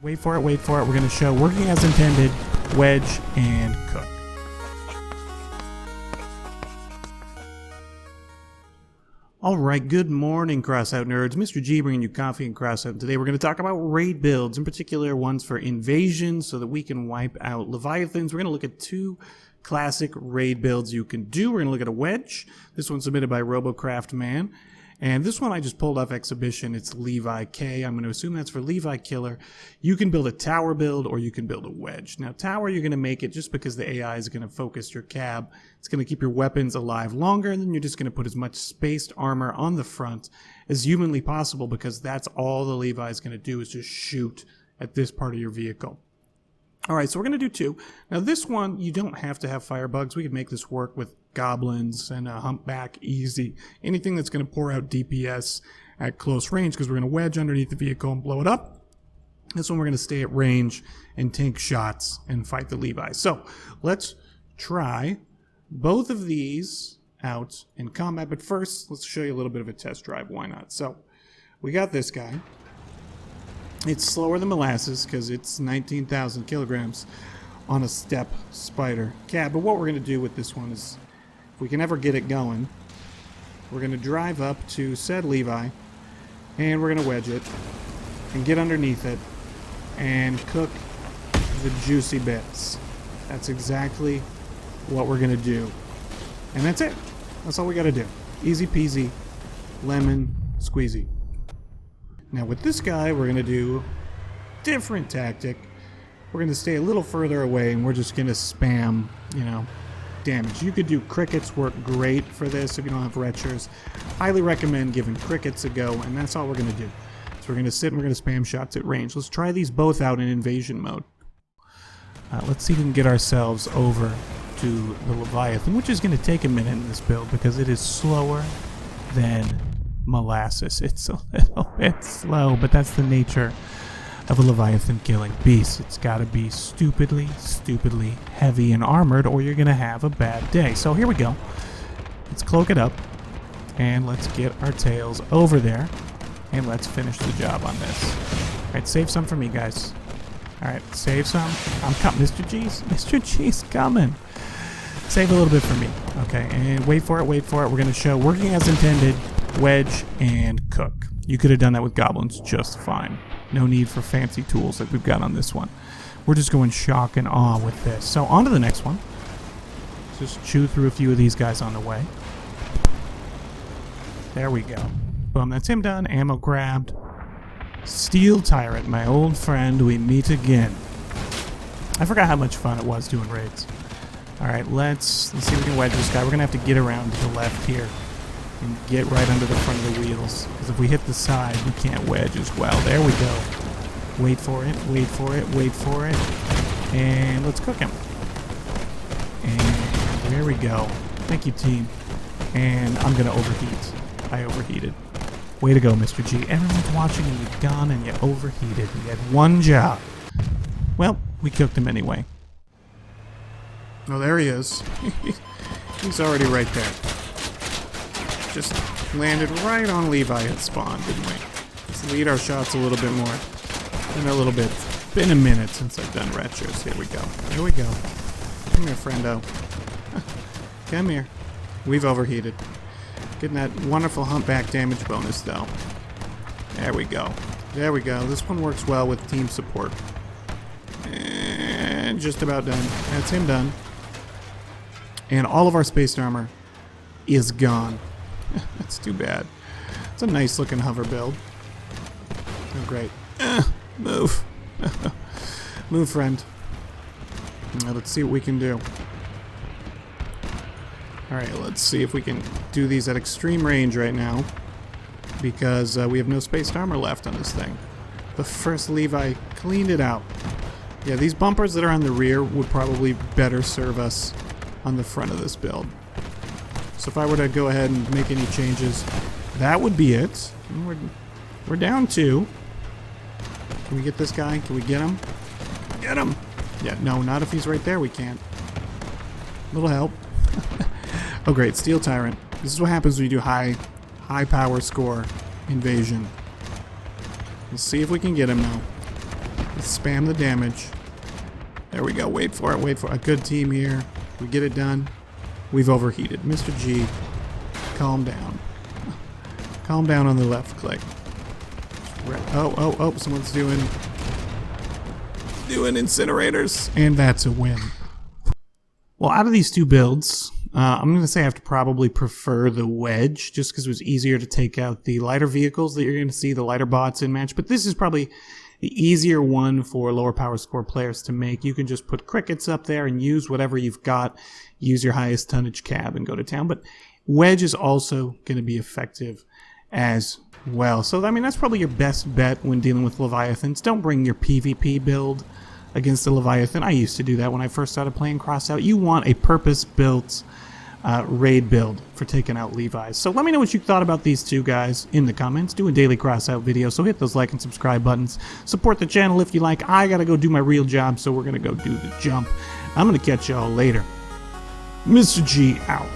Wait for it, wait for it. We're going to show working as intended, Wedge, and cook. Alright, good morning, Crossout nerds. Mr. G bringing you coffee and Crossout. Today we're going to talk about raid builds, in particular ones for invasion, so that we can wipe out Leviathans. We're going to look at two classic raid builds you can do. We're going to look at a Wedge. This one's submitted by Robocraft Man. And this one I just pulled off exhibition. It's Levi K. I'm going to assume that's for Levi Killer. You can build a tower build or you can build a wedge. Now, tower, you're going to make it just because the AI is going to focus your cab. It's going to keep your weapons alive longer, and then you're just going to put as much spaced armor on the front as humanly possible, because that's all the Levi is going to do is just shoot at this part of your vehicle. Alright, so we're going to do two. Now this one, you don't have to have firebugs. We could make this work with goblins and a humpback easy. Anything that's going to pour out DPS at close range, because we're going to wedge underneath the vehicle and blow it up. This one we're going to stay at range and tank shots and fight the Levi. So let's try both of these out in combat. But first, let's show you a little bit of a test drive. Why not? So we got this guy. It's slower than molasses because it's 19,000 kilograms on a step spider cab. But what we're going to do with this one is, if we can ever get it going, we're going to drive up to said Levi, and we're going to wedge it and get underneath it and cook the juicy bits. That's exactly what we're going to do. And that's it. That's all we got to do. Easy peasy, lemon squeezy. Now with this guy, we're going to do a different tactic. We're going to stay a little further away, and we're just going to spam, damage. You could do crickets, work great for this if you don't have retchers. Highly recommend giving crickets a go, and that's all we're going to do. So we're going to sit and we're going to spam shots at range. Let's try these both out in invasion mode. Let's see if we can get ourselves over to the Leviathan, which is going to take a minute in this build because it is slower than molasses. It's a little bit slow, but that's the nature of a Leviathan killing beast. It's got to be stupidly heavy and armored, or you're going to have a bad day. So here we go. Let's cloak it up, and let's get our tails over there, and let's finish the job on this. All right, save some for me, guys. All right, save some. I'm coming. Mr. G's coming. Save a little bit for me. Okay, and wait for it, wait for it. We're going to show working as intended, wedge, and cook. You could have done that with goblins just fine. No need for fancy tools like we've got on this one. We're just going shock and awe with this. So on to the next one. Just chew through a few of these guys on the way. There we go. Boom, that's him done. Ammo grabbed. Steel Tyrant, my old friend, we meet again. I forgot how much fun it was doing raids. Alright, let's see if we can wedge this guy. We're going to have to get around to the left here and get right under the front of the wheels, because if we hit the side, we can't wedge as well. There we go. Wait for it, wait for it, wait for it. And let's cook him. And there we go. Thank you, team. And I'm going to overheat. I overheated. Way to go, Mr. G. Everyone's watching, and you've gone and you overheated. You had one job. Well, we cooked him anyway. Oh, there he is. He's already right there. Just landed right on Levi at spawn, didn't we? Let's lead our shots a little bit more. In a little bit. It's been a minute since I've done retros. Here we go. Here we go. Come here, friendo. Come here. We've overheated. Getting that wonderful humpback damage bonus, though. There we go. There we go. This one works well with team support. And just about done. That's him done. And all of our spaced armor is gone. That's too bad. It's a nice looking hover build. Oh, great. Move. Move, friend. Now, let's see what we can do. Alright, let's see if we can do these at extreme range right now, because we have no spaced armor left on this thing. The first Levi cleaned it out. Yeah, these bumpers that are on the rear would probably better serve us on the front of this build. So if I were to go ahead and make any changes, that would be it. We're down 2. Can we get this guy? Can we get him? Get him! Yeah, no, not if he's right there, we can't. Little help. Oh great, Steel Tyrant. This is what happens when you do high power score invasion. Let's see if we can get him now. Let's spam the damage. There we go. Wait for it. Wait for it. A good team here. We get it done. We've overheated. Mr. G, calm down. Calm down on the left click. Oh, someone's doing incinerators. And that's a win. Well, out of these two builds, I'm going to say I have to probably prefer the Wedge, just because it was easier to take out the lighter vehicles that you're going to see, the lighter bots in match. But this is probably the easier one for lower power score players to make. You can just put crickets up there and use whatever you've got. Use your highest tonnage cab and go to town. But Wedge is also going to be effective as well. So, I mean, that's probably your best bet when dealing with Leviathans. Don't bring your PvP build against the Leviathan. I used to do that when I first started playing Crossout. You want a purpose-built raid build for taking out Levi's. So let me know what you thought about these two guys in the comments. Do a daily Crossout video, so hit those like and subscribe buttons. Support the channel if you like. I gotta go do my real job, so we're gonna go do the jump. I'm gonna catch y'all later. Mr. G out.